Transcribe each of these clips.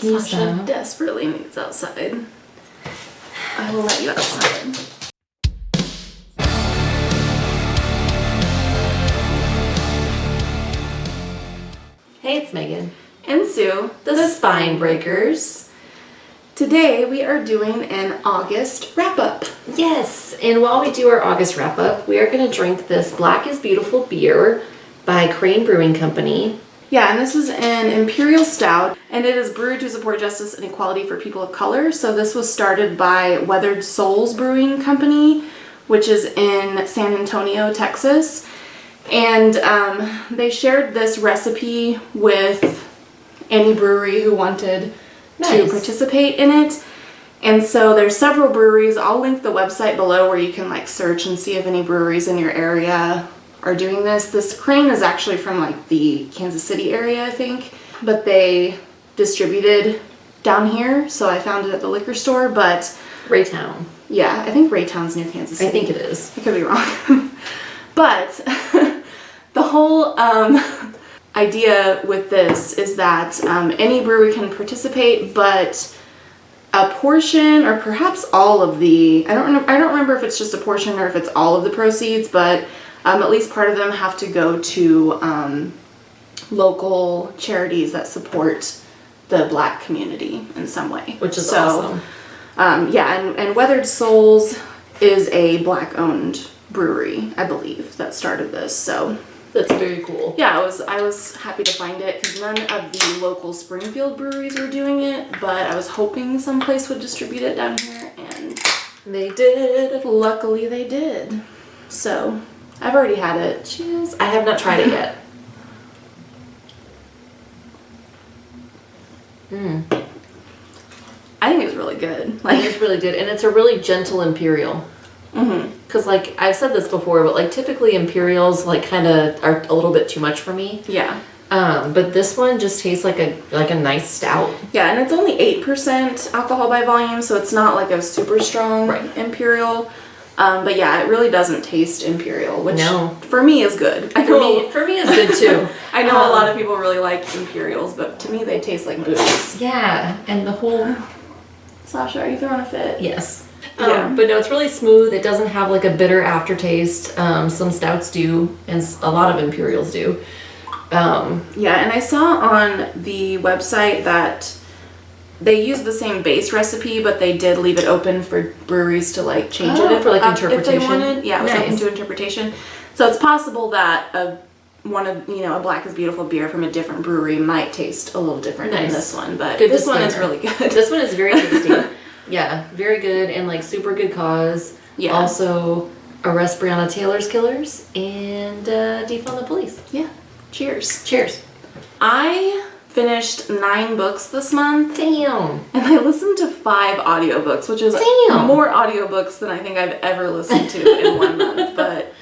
Sasha desperately needs outside. I will let you outside. Hey, it's Megan. And Sue, The Spine Breakers. Today we are doing an August wrap-up. Yes, and while we do our August wrap-up, we are going to drink this Black is Beautiful beer by Crane Brewing Company. Yeah, and this is an Imperial Stout, and it is brewed to support justice and equality for people of color. So this was started by Weathered Souls Brewing Company, which is in San Antonio, Texas. And they shared this recipe with any brewery who wanted to participate in it. And so there's several breweries. I'll link the website below where you can like search and see if any breweries in your area are doing this. This Crane is actually from like the Kansas City area, I think, but they distributed down here, so I found it at the liquor store. But Raytown. Yeah, I think Raytown's near Kansas City. I think it is. I could be wrong. But the whole idea with this is that any brewery can participate, but a portion or perhaps all of the, I don't remember if it's just a portion or if it's all of the proceeds, but at least part of them have to go to local charities that support the Black community in some way. Which is awesome. Yeah, and Weathered Souls is a Black-owned brewery, I believe, that started this. So that's very cool. Yeah, I was happy to find it because none of the local Springfield breweries were doing it, but I was hoping someplace would distribute it down here, and they did. Luckily, they did. So I've already had it. Cheers. I have not tried it yet. I think it's really good. Like, it's really good, and it's a really gentle Imperial. Because, like, I've said this before, but, like, typically Imperials, like, kind of are a little bit too much for me. Yeah. But this one just tastes like a nice stout. Yeah, and it's only 8% alcohol by volume, so it's not like a super strong Imperial. But yeah, it really doesn't taste Imperial, which for me is good. For me is good too. I know a lot of people really like Imperials, but to me they taste like booze. Yeah, and the whole... Sasha, are you throwing a fit? Yes. But no, it's really smooth. It doesn't have like a bitter aftertaste. Some stouts do, and a lot of Imperials do. Yeah, and I saw on the website that they use the same base recipe, but they did leave it open for breweries to like change it for like interpretation. If they wanted. Yeah, it was open to interpretation. So it's possible that a Black is Beautiful beer from a different brewery might taste a little different than this one, but this one is really good. This one is very tasty. Yeah, very good and like super good cause. Yeah. Also, arrest Breonna Taylor's killers and defund the police. Yeah. Cheers. Cheers. I finished 9 books this month. Damn. And I listened to 5 audiobooks, which is more audiobooks than I think I've ever listened to in 1 month. But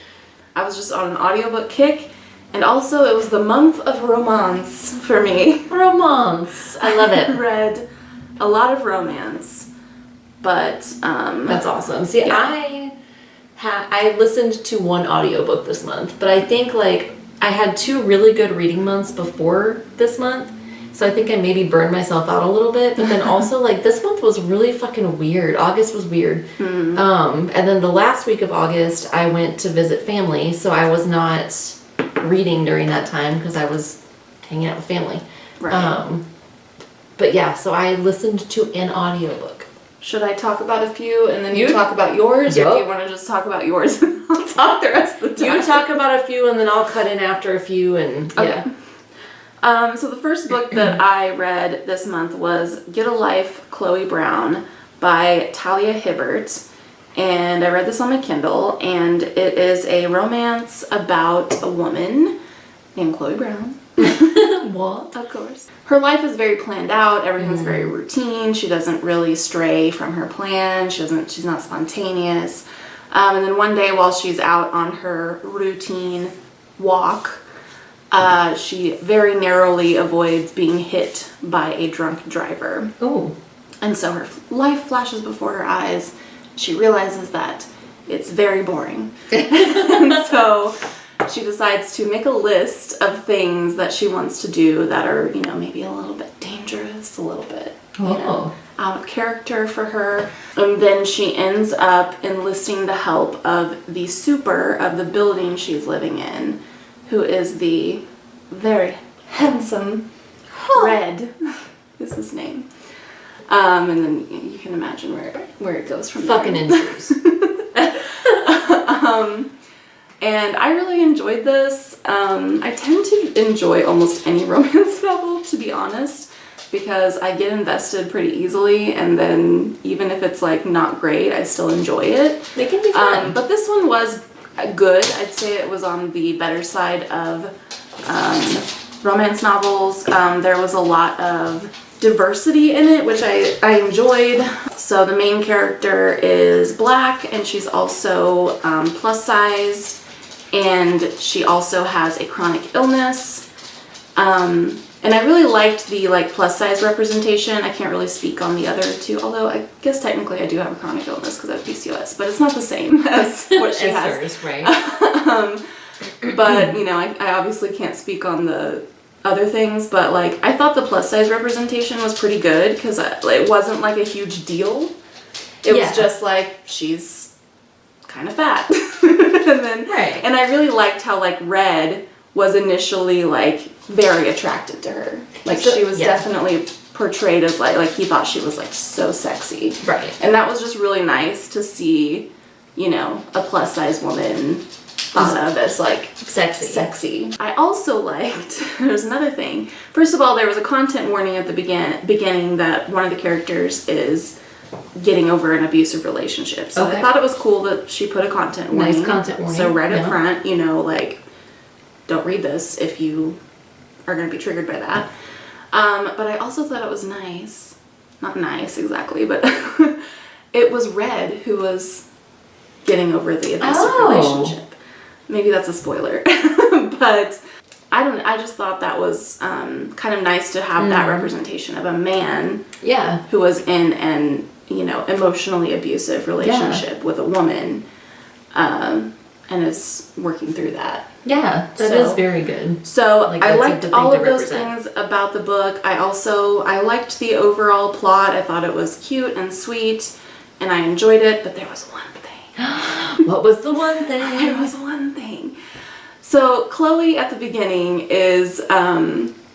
I was just on an audiobook kick. And also, it was the month of romance for me. Romance. I love it. Read a lot of romance. But, that's awesome. See, yeah. I listened to 1 audiobook this month, but I think, like, I had 2 really good reading months before this month, so I think I maybe burned myself out a little bit, but then also, like, this month was really fucking weird. August was weird. And then the last week of August, I went to visit family, so I was not reading during that time because I was hanging out with family. Right. But yeah, so I listened to an audiobook. Should I talk about a few and then you talk about yours? Or do you want to just talk about yours and I'll talk the rest of the time? You talk about a few and then I'll cut in after a few and okay. So the first book that I read this month was Get a Life, Chloe Brown by Talia Hibbert. And I read this on my Kindle, and it is a romance about a woman named Chloe Brown. What? Of course. Her life is very planned out. Everything's very routine. She doesn't really stray from her plan. She's not spontaneous. And then one day while she's out on her routine walk, she very narrowly avoids being hit by a drunk driver. Oh. And so her life flashes before her eyes. She realizes that it's very boring. And so she decides to make a list of things that she wants to do that are, maybe a little bit dangerous, a little bit out of character for her. And then she ends up enlisting the help of the super of the building she's living in, who is the very handsome Red, is his name. And then you can imagine where it goes from Fucking ensues. And I really enjoyed this. I tend to enjoy almost any romance novel, to be honest, because I get invested pretty easily, and then even if it's like not great, I still enjoy it. They can be fun. But this one was good. I'd say it was on the better side of romance novels. There was a lot of diversity in it, which I enjoyed. So the main character is Black, and she's also plus size, and she also has a chronic illness. And I really liked the plus size representation. I can't really speak on the other two, although I guess technically I do have a chronic illness because I have PCOS, but it's not the same as what she has. Hers, right? But I obviously can't speak on the other things, but I thought the plus size representation was pretty good because it wasn't like a huge deal. It was just she's kind of fat. And I really liked how Red was initially very attracted to her. She was definitely portrayed as he thought she was so sexy. Right. And that was just really nice to see, a plus size woman thought of as sexy. I also liked, there's another thing. First of all, there was a content warning at the beginning that one of the characters is getting over an abusive relationship. So I thought it was cool that she put a content warning. Nice content warning. So right up front, don't read this if you are going to be triggered by that. But I also thought it was nice. Not nice exactly, but it was Red who was getting over the abusive relationship. Maybe that's a spoiler. But I just thought that was kind of nice to have that representation of a man who was in an emotionally abusive relationship with a woman and is working through that. Yeah, that is very good. So I liked all of those things about the book. I liked the overall plot. I thought it was cute and sweet, and I enjoyed it, but there was one thing. What was the one thing? There was one thing. So Chloe at the beginning is,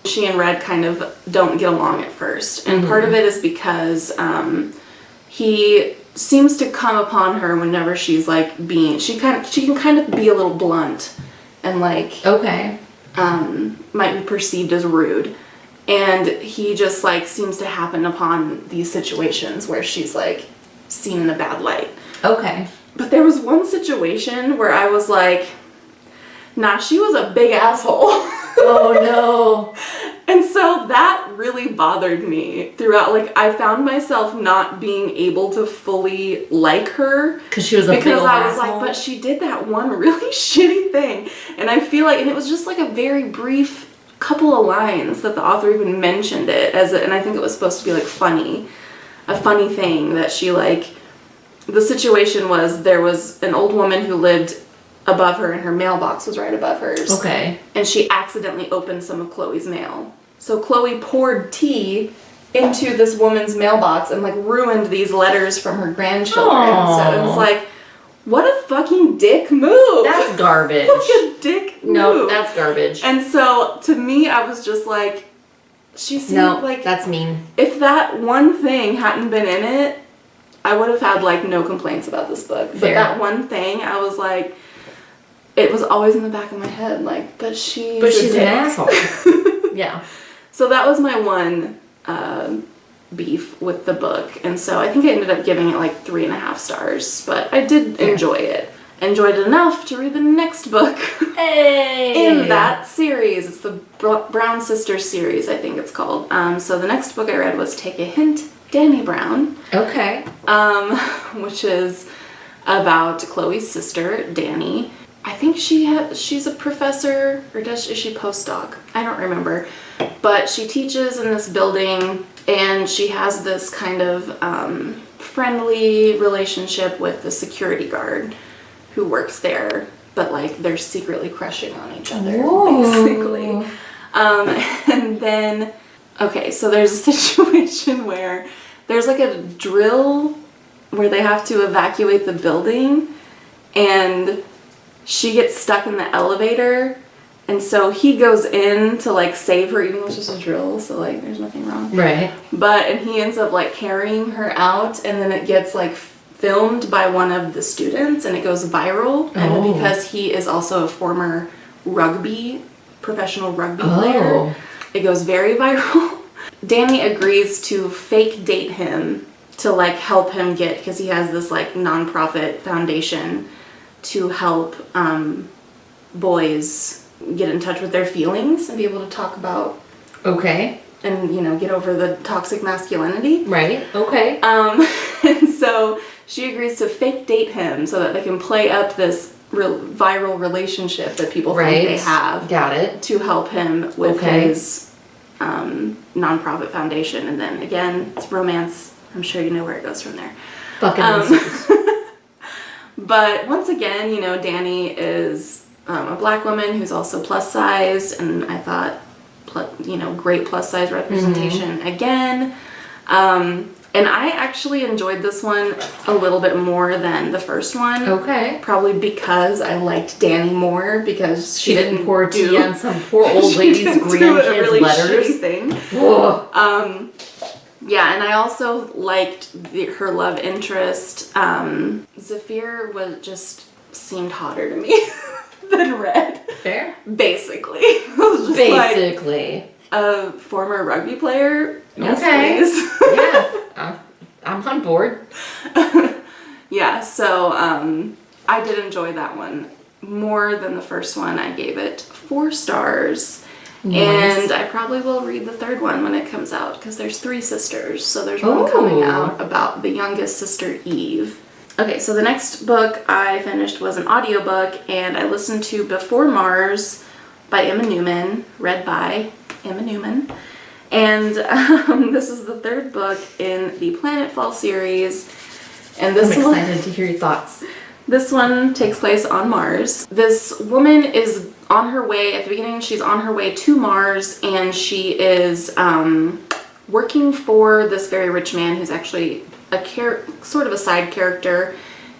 she and Red kind of don't get along at first. And part of it is because he seems to come upon her whenever she's she can kind of be a little blunt and might be perceived as rude. And he just seems to happen upon these situations where she's seen in a bad light. Okay. But there was one situation where I was nah, she was a big asshole. Oh no. And so that really bothered me throughout. I found myself not being able to fully like her. Because she was a big asshole. Because I was but she did that one really shitty thing. And I feel and it was just a very brief couple of lines that the author even mentioned it and I think it was supposed to be funny. A funny thing that she the situation was there was an old woman who lived above her and her mailbox was right above hers. Okay. And she accidentally opened some of Chloe's mail. So Chloe poured tea into this woman's mailbox and ruined these letters from her grandchildren. Aww. So it was what a fucking dick move. That's garbage. What a dick move. No, that's garbage. And so to me I was just she seemed that's mean. If that one thing hadn't been in it, I would have had no complaints about this book. But that one thing, I was it was always in the back of my head, but she's an asshole. Yeah. So that was my one beef with the book. And so I think I ended up giving it 3.5 stars. But I did enjoy it. Enjoyed it enough to read the next book in that series. It's the Brown Sisters series, I think it's called. So the next book I read was Take a Hint, Dani Brown. Okay. Which is about Chloe's sister, Dani. I think she's a professor, or is she postdoc? I don't remember. But she teaches in this building, and she has this kind of friendly relationship with the security guard who works there, but they're secretly crushing on each other, basically. And then Okay, so there's a situation where there's like a drill where they have to evacuate the building, and she gets stuck in the elevator, and so he goes in to like save her, even though it's just a drill, so like there's nothing wrong. Right. And he ends up like carrying her out, and then it gets like filmed by one of the students, and it goes viral. And because he is also a former professional rugby player, it goes very viral. Dani agrees to fake date him to like help him because he has this like nonprofit foundation to help boys get in touch with their feelings and be able to talk about and get over the toxic masculinity. Right. Okay. And so she agrees to fake date him so that they can play up this viral relationship that people think they have. Got it. To help him with his nonprofit foundation. And then again, it's romance. I'm sure you know where it goes from there. Fucking But once again, Dani is a black woman who's also plus sized, and I thought, great plus size representation again. And I actually enjoyed this one a little bit more than the first one. Okay. Probably because I liked Dani more, because she didn't pour tea on some poor old lady's grandkids' really letters. Thing. Yeah, and I also liked her love interest. Zephyr seemed hotter to me than Red. Fair. Basically. It was just basically. A former rugby player. Yes, please. Yeah. I'm on board. Yeah, so I did enjoy that one more than the first one. I gave it 4 stars. Nice. And I probably will read the third one when it comes out, because there's 3 sisters. So there's one coming out about the youngest sister, Eve. Okay, so the next book I finished was an audiobook, and I listened to Before Mars by Emma Newman, read by Emma Newman. And this is the 3rd book in the Planetfall series. And this I'm excited to hear your thoughts. This one takes place on Mars. This woman is on her way, at the beginning she's on her way to Mars, and she is working for this very rich man who's actually sort of a side character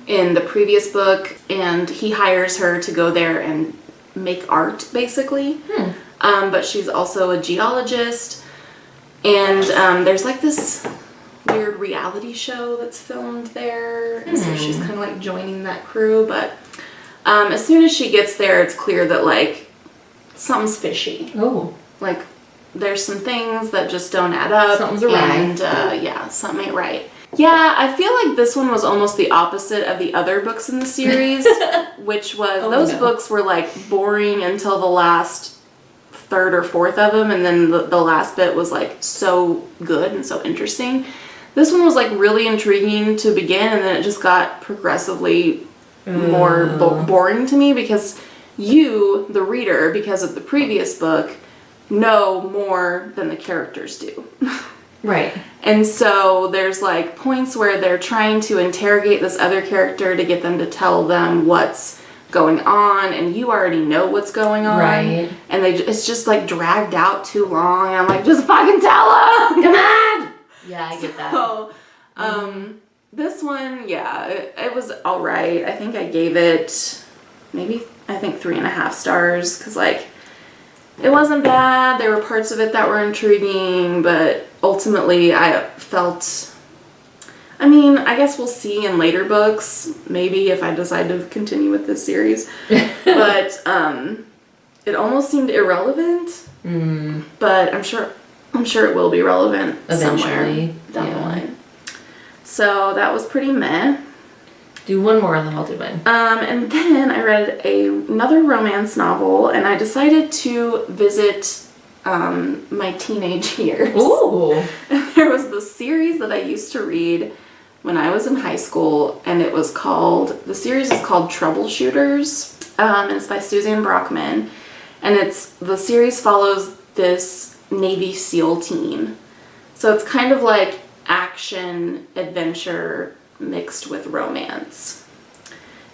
in the previous book, and he hires her to go there and make art, basically. But she's also a geologist, and there's like this weird reality show that's filmed there, and so she's kind of like joining that crew. But as soon as she gets there, it's clear that like something's fishy. Like there's some things that just don't add up. Something's awry. And yeah, something ain't right. Yeah, I feel like this one was almost the opposite of the other books in the series, which was those books were like boring until the last 3rd or 4th of them, and then the last bit was like so good and so interesting. This one was like really intriguing to begin, and then it just got progressively more boring to me, because you, the reader, because of the previous book, know more than the characters do. Right. And so there's like points where they're trying to interrogate this other character to get them to tell them what's going on, and you already know what's going on. Right. And it's just like dragged out too long, and I'm like, just fucking tell them! Come on! Yeah, I get that. So, this one, yeah, it was alright. I think I gave it maybe, 3.5 stars, because like, it wasn't bad. There were parts of it that were intriguing, but ultimately I felt, I guess we'll see in later books, maybe if I decide to continue with this series, but it almost seemed irrelevant, but I'm sure it will be relevant somewhere down the line. So that was pretty meh. Do one more and then I'll do mine. And then I read another romance novel, and I decided to visit my teenage years. Ooh. And there was this series that I used to read when I was in high school, and the series is called Troubleshooters. It's by Suzanne Brockmann, and the series follows this Navy SEAL team. So it's kind of like action, adventure, mixed with romance.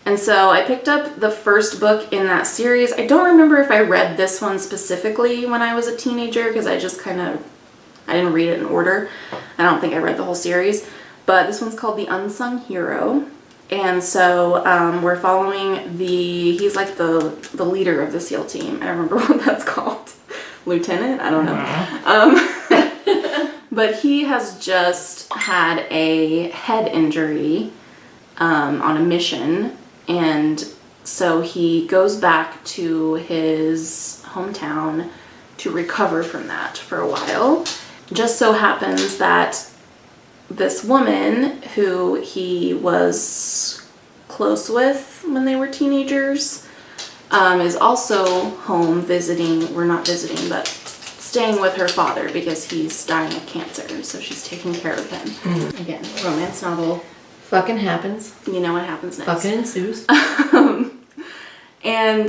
And so I picked up the first book in that series. I don't remember if I read this one specifically when I was a teenager, because I just kind of I didn't read it in order. I don't think I read the whole series. But this one's called The Unsung Hero. And so we're following he's like the leader of the SEAL team. I don't remember what that's called. Lieutenant? I don't know. But he has just had a head injury on a mission. And so he goes back to his hometown to recover from that for a while. Just so happens that this woman who he was close with when they were teenagers is also home visiting, we're not visiting, but staying with her father because he's dying of cancer, so she's taking care of him. Again, romance novel. Fucking happens. You know what happens next. Fucking ensues. And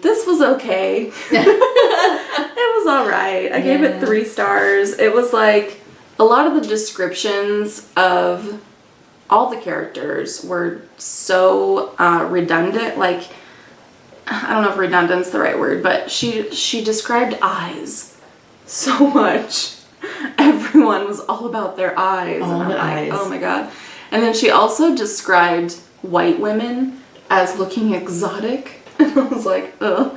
this was okay. It was alright. I gave it 3 stars. It was like, a lot of the descriptions of all the characters were so redundant. Like, I don't know if redundant's the right word, but she described eyes so much. Everyone was all about their eyes. All and the I'm like, eyes. oh my god. And then she also described white women as looking exotic. And I was like, ugh.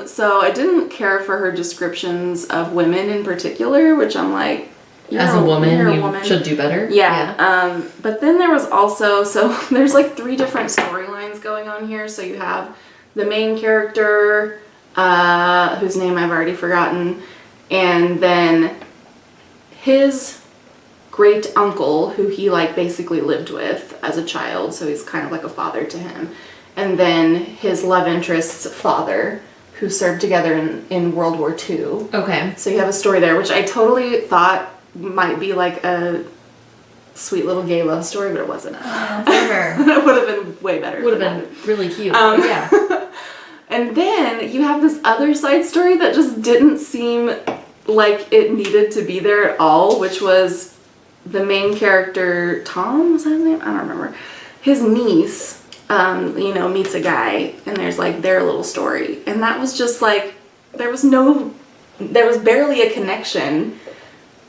So I didn't care for her descriptions of women in particular, which I'm like, as a woman, you should do better. Yeah. But then there was also, so there's like 3 different storylines going on here. So you have the main character, whose name I've already forgotten, and then his great uncle, who he like basically lived with as a child. So he's kind of like a father to him. And then his love interest's father, who served together in World War II. Okay. So you have a story there, which I totally thought might be like a sweet little gay love story, but it wasn't. It would have been way better. Would have been really cute. Yeah. And then you have this other side story that just didn't seem like it needed to be there at all, which was the main character, Tom, was that his name? I don't remember. His niece, meets a guy, and there's like their little story. And that was just like, there was barely a connection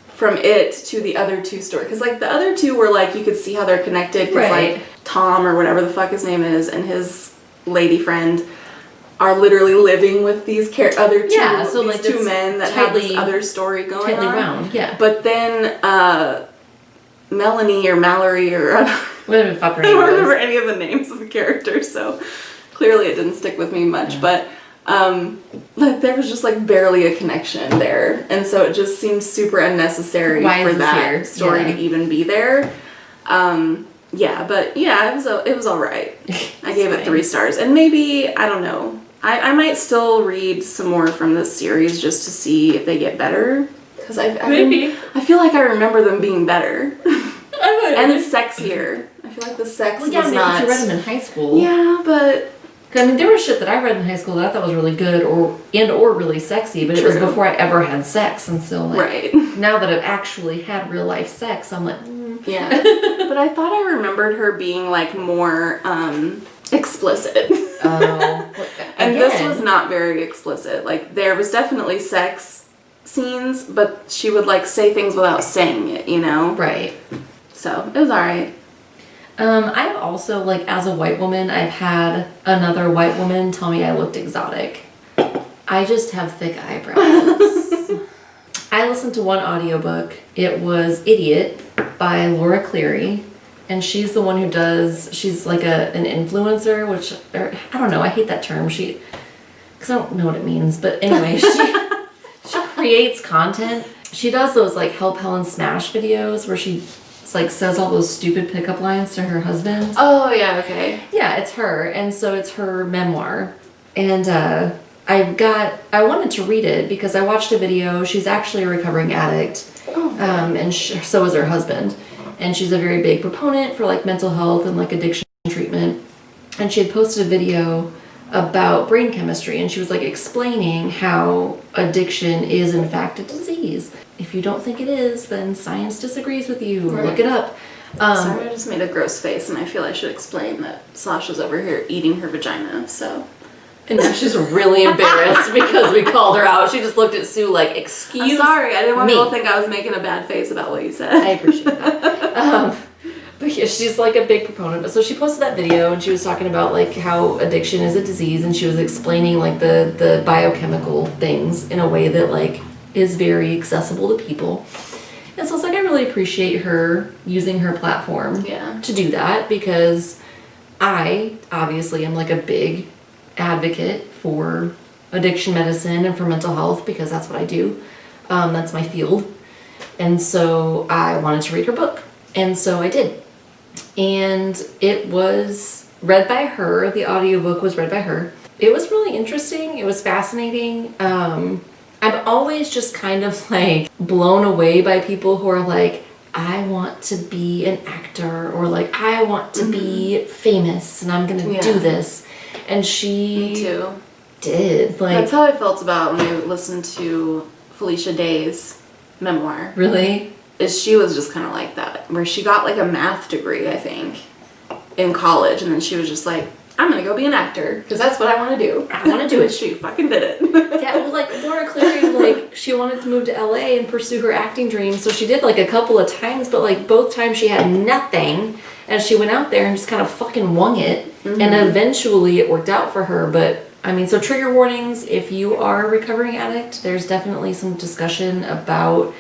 from it to the other 2 stories. Because like the other 2 were like, you could see how they're connected. Because like Tom, or whatever the fuck his name is, and his lady friend are literally living with these other 2, so these like 2 men that have this other story going on. Round, yeah. But then Melanie or Mallory or Whatever the fuck her I name don't was. remember any of the names of the characters, so clearly it didn't stick with me much. But like there was just like barely a connection there, and so it just seemed super unnecessary for that story to even be there. It was all right. I gave it 3 stars, and maybe, I don't know, I might still read some more from this series just to see if they get better, because I feel like I remember them being better and sexier. I feel like the sex was not. Maybe you read them in high school. Yeah, but I mean, there was shit that I read in high school that I thought was really good or really sexy, but it was before I ever had sex, and so like now that I've actually had real life sex, I'm like, yeah. But I thought I remembered her being like more explicit. Oh. And this was not very explicit. Like there was definitely sex scenes, but she would like say things without saying it, you know? Right. So it was alright. I've also, like, as a white woman, I've had another white woman tell me I looked exotic. I just have thick eyebrows. I listened to one audiobook. It was Idiot by Laura Clery. And she's the one who she's like an influencer, I don't know, I hate that term. Because I don't know what it means. But anyway, she creates content. She does those, like, Help Helen Smash videos where she like says all those stupid pickup lines to her husband. Oh yeah, okay. Yeah, it's her, and so it's her memoir. And I wanted to read it because I watched a video. She's actually a recovering addict, and so is her husband. And she's a very big proponent for like mental health and like addiction treatment. And she had posted a video about brain chemistry, and she was like explaining how addiction is in fact a disease. If you don't think it is, then science disagrees with you. Right. Look it up. Sorry, I just made a gross face, and I feel I should explain that Sasha's over here eating her vagina, so And now she's really embarrassed because we called her out. She just looked at Sue like, excuse me. I'm sorry, I didn't want people to think I was making a bad face about what you said. I appreciate that. But yeah, she's like a big proponent. But so she posted that video and she was talking about like how addiction is a disease, and she was explaining like the biochemical things in a way that like is very accessible to people. And so it's like I really appreciate her using her platform to do that, because I obviously am like a big advocate for addiction medicine and for mental health, because that's what I do. That's my field. And so I wanted to read her book. And so I did. And it was read by her. The audiobook was read by her. It was really interesting. It was fascinating. I'm always just kind of like blown away by people who are like, I want to be an actor, or like, I want to be famous and I'm going to do this. And she Me too. did. Like, that's how I felt about when I listened to Felicia Day's memoir. Really? Is she was just kind of like that, where she got like a math degree, I think, in college, and then she was just like, I'm gonna go be an actor because that's what I want to do. I want to do it. She fucking did it. Yeah, well, like Laura Clery, like she wanted to move to LA and pursue her acting dream, so she did like a couple of times, but like both times she had nothing, and she went out there and just kind of fucking wung it, and eventually it worked out for her. But I mean, so trigger warnings, if you are a recovering addict, there's definitely some discussion about,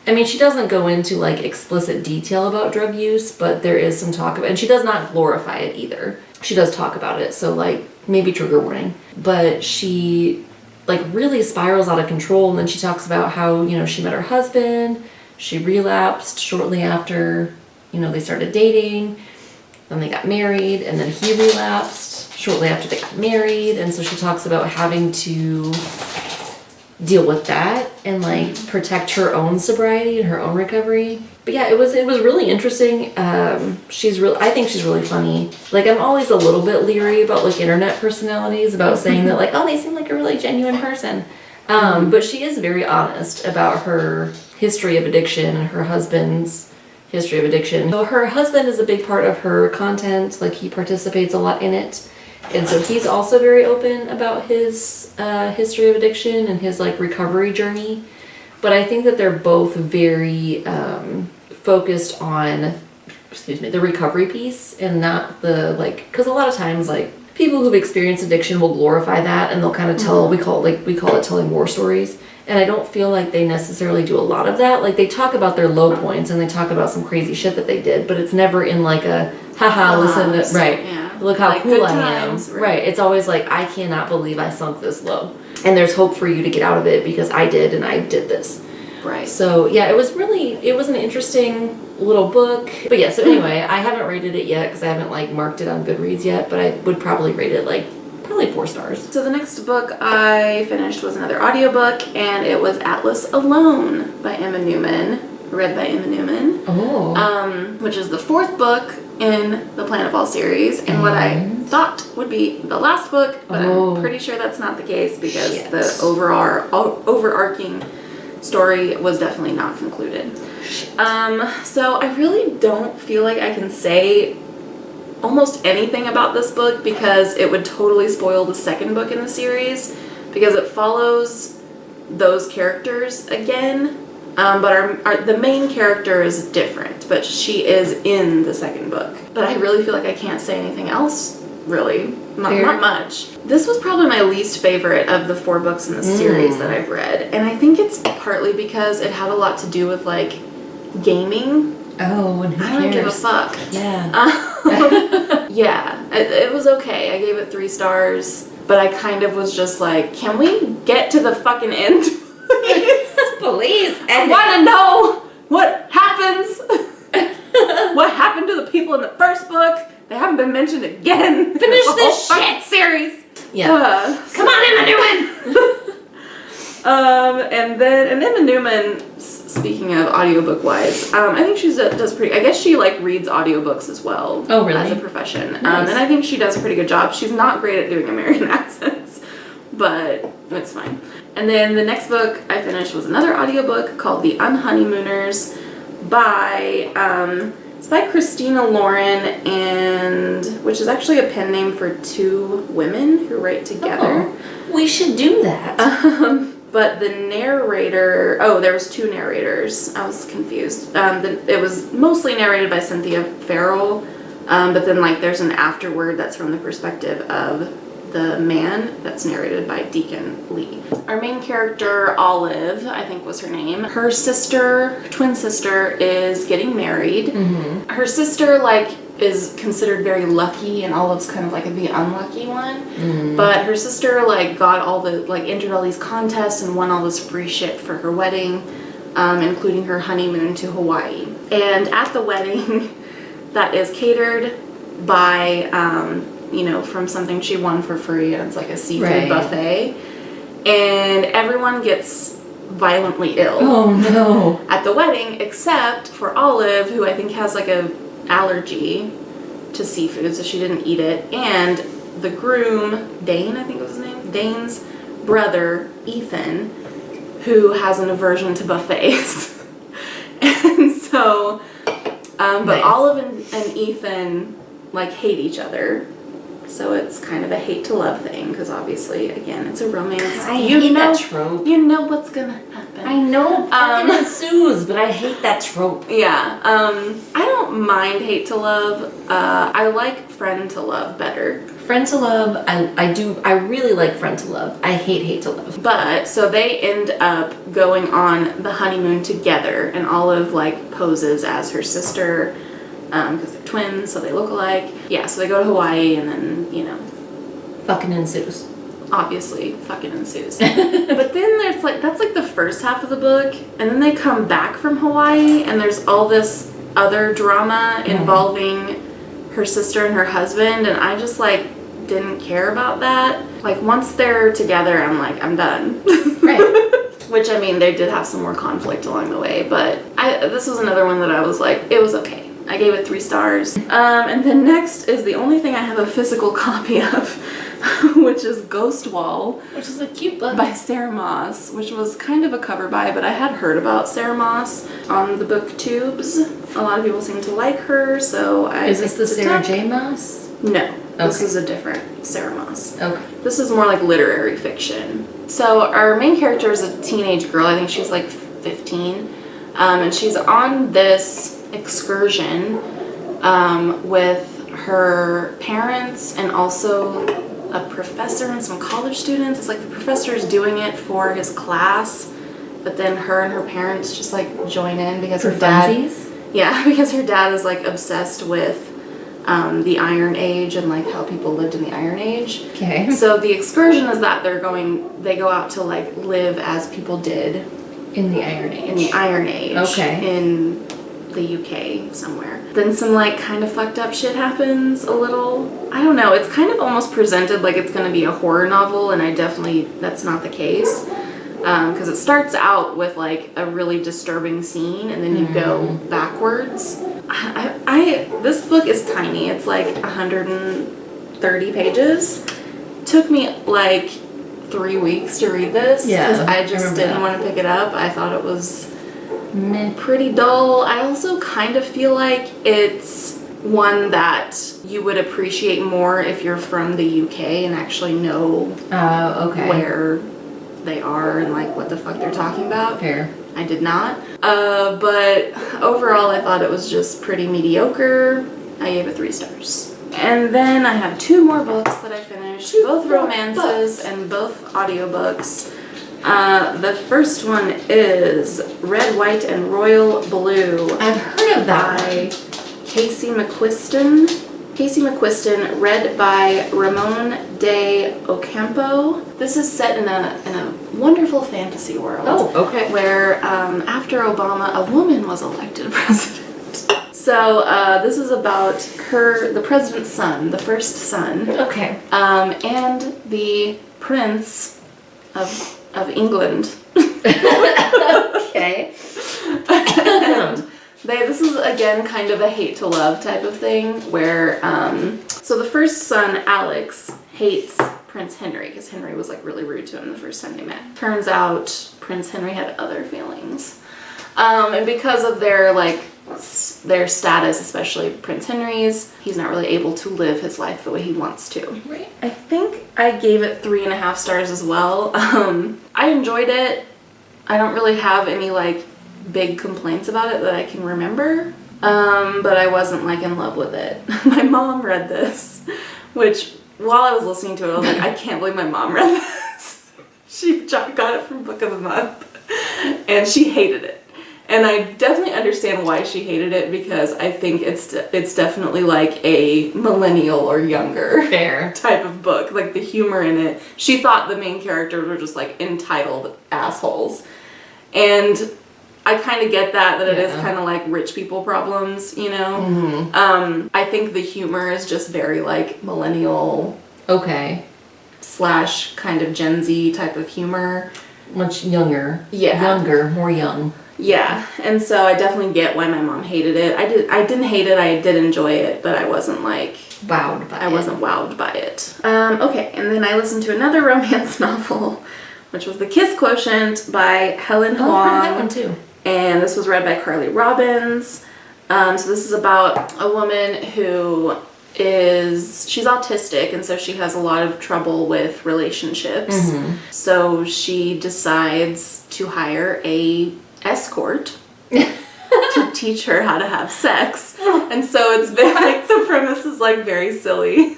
I mean, she doesn't go into like explicit detail about drug use, but there is some talk about, and she does not glorify it either. She does talk about it, so like maybe trigger warning. But she like really spirals out of control, and then she talks about how, you know, she met her husband, she relapsed shortly after, you know, they started dating, then they got married, and then he relapsed shortly after they got married. And so she talks about having to deal with that and like protect her own sobriety and her own recovery. But yeah, it was really interesting. I think she's really funny. Like, I'm always a little bit leery about like internet personalities, about saying that like, oh, they seem like a really genuine person. But she is very honest about her history of addiction and her husband's history of addiction. So her husband is a big part of her content. Like, he participates a lot in it. And so he's also very open about his history of addiction and his like recovery journey. But I think that they're both very focused on, the recovery piece, and not the like, because a lot of times like people who've experienced addiction will glorify that, and they'll kind of tell, we call it telling war stories. And I don't feel like they necessarily do a lot of that. Like, they talk about their low points and they talk about some crazy shit that they did, but it's never in like a haha, listen, right? Yeah. Look how like cool I am. Right. It's always like, I cannot believe I sunk this low. And there's hope for you to get out of it because I did, and I did this. Right. So yeah, it was an interesting little book. But yeah, so anyway, I haven't rated it yet because I haven't like marked it on Goodreads yet, but I would probably rate it like probably 4 stars. So the next book I finished was another audiobook, and it was Atlas Alone by Emma Newman, read by Emma Newman. Oh. Which is the 4th book in the Plan of All series, and what I thought would be the last book, but I'm pretty sure that's not the case because the overarching story was definitely not concluded. So I really don't feel like I can say almost anything about this book because it would totally spoil the second book in the series, because it follows those characters again. But the main character is different, but she is in the second book. But I really feel like I can't say anything else, really. Not much. This was probably my least favorite of the 4 books in the series that I've read. And I think it's partly because it had a lot to do with, like, gaming. Oh, and who cares? I don't give a fuck. Yeah. Yeah, it was okay. I gave it 3 stars, but I kind of was just like, can we get to the fucking end, please? Please. I want to know what happens. What happened to the people in the first book? They haven't been mentioned again. Finish this shit series. Yeah. Come on, Emma Newman. And Emma Newman, speaking of audiobook wise, I think she does pretty. I guess she like reads audiobooks as well. Oh, really? As a profession. Nice. And I think she does a pretty good job. She's not great at doing American accents, but it's fine. And then the next book I finished was another audiobook called The Unhoneymooners by It's by Christina Lauren, and which is actually a pen name for two women who write together. Oh, we should do that. But the narrator, there was two narrators. I was confused. It was mostly narrated by Cynthia Farrell, but then like there's an afterword that's from the perspective of the man that's narrated by Deacon Lee. Our main character, Olive, I think was her name. Her sister, twin sister, is getting married. Mm-hmm. Her sister, like, is considered very lucky, and Olive's kind of like the unlucky one. Mm-hmm. But her sister, like, got all the, like, entered all these contests and won all this free shit for her wedding, including her honeymoon to Hawaii. And at the wedding, that is catered by, from something she won for free, and it's like a seafood buffet. And everyone gets violently ill. Oh no. At the wedding, except for Olive, who I think has like a allergy to seafood, so she didn't eat it. And the groom, Dane, I think was his name, Dane's brother, Ethan, who has an aversion to buffets. And so, but nice. Olive and Ethan like hate each other. So it's kind of a hate to love thing, because obviously, again, it's a romance. I hate that trope. You know what's gonna happen. I know fucking ensues, but I hate that trope. Yeah. I don't mind hate to love. I like friend to love better. Friend to love, I really like friend to love. I hate to love. But, so they end up going on the honeymoon together, and Olive, like, poses as her sister, because they're twins, so they look alike. Yeah, so they go to Hawaii, and then, fucking ensues. Obviously, fucking ensues. But then there's like, that's like the first half of the book, and then they come back from Hawaii, and there's all this other drama involving her sister and her husband, and I just like didn't care about that. Like, once they're together, I'm like, I'm done. Right. Which, I mean, they did have some more conflict along the way, but this was another one that I was like, it was okay. I gave it 3 stars. And then next is the only thing I have a physical copy of, which is Ghost Wall. Which is a cute book. By Sarah Moss, which was kind of a cover buy, but I had heard about Sarah Moss on the booktubes. A lot of people seem to like her, so I Is this the Sarah J. Moss? No. Okay. This is a different Sarah Moss. Okay. This is more like literary fiction. So our main character is a teenage girl. I think she's like 15. And she's on this excursion with her parents and also a professor and some college students. It's like the professor is doing it for his class, but then her and her parents just like join in because her dad... Yeah, because her dad is like obsessed with the Iron Age and like how people lived in the Iron Age. Okay. So the excursion is that they go out to like live as people did in the Iron Age. In the Iron Age. Okay. In the UK somewhere. Then some like kind of fucked up shit happens a little. I don't know. It's kind of almost presented like it's going to be a horror novel, and that's not the case. Because it starts out with like a really disturbing scene, and then you go backwards. This book is tiny. It's like 130 pages. Took me like 3 weeks to read this because I just didn't want to pick it up. I thought it was pretty dull. I also kind of feel like it's one that you would appreciate more if you're from the UK and actually know where they are and like what the fuck they're talking about. Fair. I did not. But overall I thought it was just pretty mediocre. I gave it 3 stars. And then I have 2 more books that I finished, both romances and both audiobooks. The first one is Red, White, and Royal Blue. I've heard of that. By Casey McQuiston. Casey McQuiston, read by Ramon de Ocampo. This is set in a wonderful fantasy world. Oh, okay. Where after Obama, a woman was elected president. So this is about the president's son, the first son. Okay. And the prince of England. Okay. And this is again kind of a hate to love type of thing where so the first son, Alex, hates Prince Henry because Henry was like really rude to him the first time they met. Turns out Prince Henry had other feelings. And because of their like their status, especially Prince Henry's, he's not really able to live his life the way he wants to. Right. I think I gave it 3.5 stars as well. I enjoyed it. I don't really have any like big complaints about it that I can remember. But I wasn't like in love with it. My mom read this, which while I was listening to it, I was like, I can't believe my mom read this. She got it from Book of the Month, and she hated it. And I definitely understand why she hated it, because I think it's definitely like a millennial or younger Fair type of book. Like the humor in it, she thought the main characters were just like entitled assholes, and I kind of get that it is kind of like rich people problems, you know? Mm-hmm. I think the humor is just very like millennial. Okay. / kind of Gen Z type of humor. Much younger. Yeah. Younger, more young. Yeah, and so I definitely get why my mom hated it. I didn't hate it, I did enjoy it, but I wasn't like... Wowed by it. I wasn't wowed by it. Okay, and then I listened to another romance novel, which was The Kiss Quotient by Helen Hoang. I heard that one too. And this was read by Carly Robbins. So this is about a woman who she's autistic, and so she has a lot of trouble with relationships. Mm-hmm. So she decides to hire a escort to teach her how to have sex. And so it's been like, the premise is like very silly.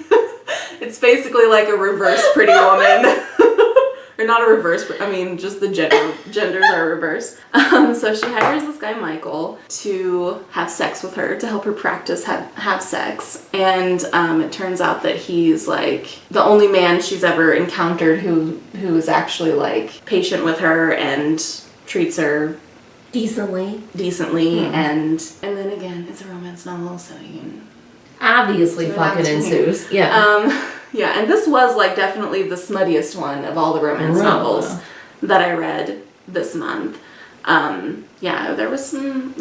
It's basically like a reverse Pretty Woman. Or not a reverse, I mean, just the genders are reversed. So she hires this guy, Michael, to have sex with her, to help her practice have sex. And it turns out that he's like the only man she's ever encountered who is actually like patient with her and treats her decently. And then again, it's a romance novel, so you can obviously fucking ensues. Yeah. Yeah, and this was like definitely the smuttiest one of all the romance novels that I read this month. Yeah, there was some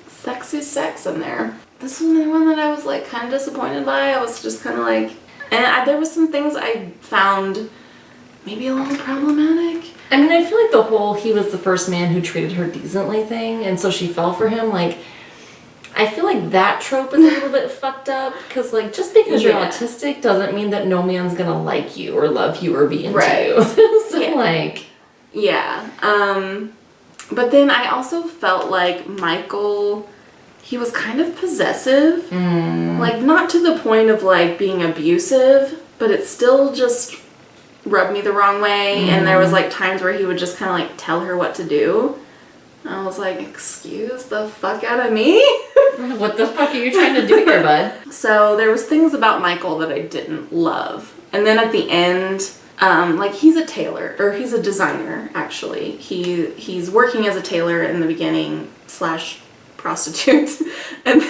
sexy sex in there. This was the one that I was like kind of disappointed by. I was just kind of like, there was some things I found maybe a little problematic. I mean, I feel like the whole he was the first man who treated her decently thing, and so she fell for him, like, I feel like that trope is a little bit fucked up, because like just because you're autistic doesn't mean that no man's gonna like you or love you or be into you. So like, yeah. But then I also felt like Michael, he was kind of possessive, like not to the point of like being abusive, but it still just rubbed me the wrong way. And there was like times where he would just kind of like tell her what to do. I was like, excuse the fuck out of me? What the fuck are you trying to do here, bud? So there was things about Michael that I didn't love. And then at the end, like he's a tailor, or he's a designer, actually. He's working as a tailor in the beginning / prostitute. And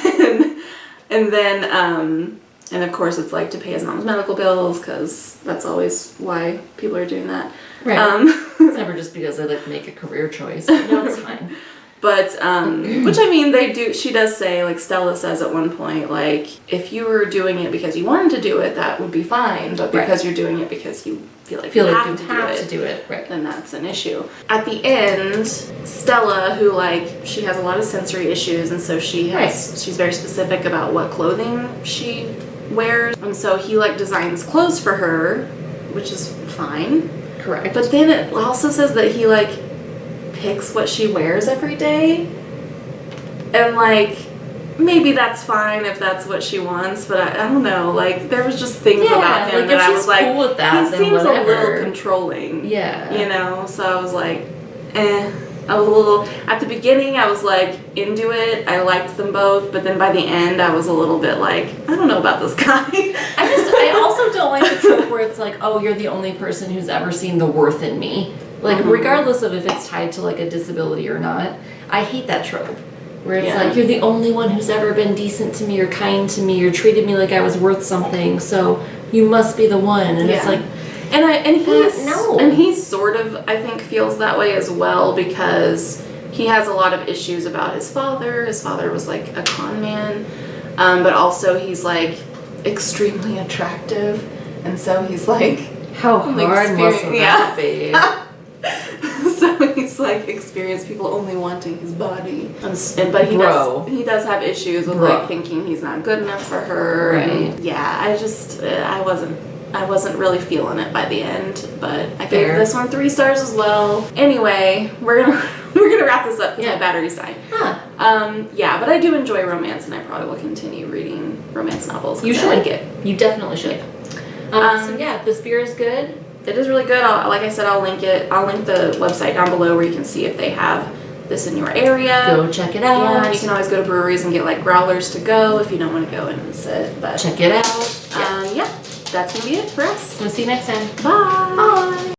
of course it's like to pay his mom's medical bills, because that's always why people are doing that. Right. It's never just because they like make a career choice. No, it's fine. But, which I mean, she does say, like Stella says at one point, like, if you were doing it because you wanted to do it, that would be fine. But because you're doing it because you feel like you have to do it, then that's an issue. At the end, Stella, who like, she has a lot of sensory issues, and so she's very specific about what clothing she wears. And so he like designs clothes for her, which is fine. Correct. But then it also says that he like picks what she wears every day, and like maybe that's fine if that's what she wants, but I don't know, like there was just things about him that I was like, cool with that, he seems a little controlling, you know. So I was like, I was a little, at the beginning I was like into it, I liked them both, but then by the end I was a little bit like, I don't know about this guy. I also don't like the trope where it's like, oh, you're the only person who's ever seen the worth in me. Like, regardless of if it's tied to like a disability or not, I hate that trope. Where it's like, you're the only one who's ever been decent to me or kind to me or treated me like I was worth something, so you must be the one. And it's like, and he sort of, I think, feels that way as well, because he has a lot of issues about his father. His father was like a con man, but also he's like extremely attractive, and so he's like, how hard must that be? So he's he's like experienced people only wanting his body, but he does have issues with like thinking he's not good enough for her. Right. And yeah, I wasn't really feeling it by the end, but I gave this one 3 stars as well. Anyway, we're gonna wrap this up because my battery's dying. Yeah, but I do enjoy romance, and I probably will continue reading romance novels. You should. I like it. You definitely should. So yeah, this beer is good. It is really good. Like I said, I'll link it. I'll link the website down below where you can see if they have this in your area. Go check it out. Yeah, and you can always go to breweries and get like growlers to go if you don't want to go in and sit. But check it out. Yeah, that's gonna be it for us. We'll see you next time. Bye. Bye.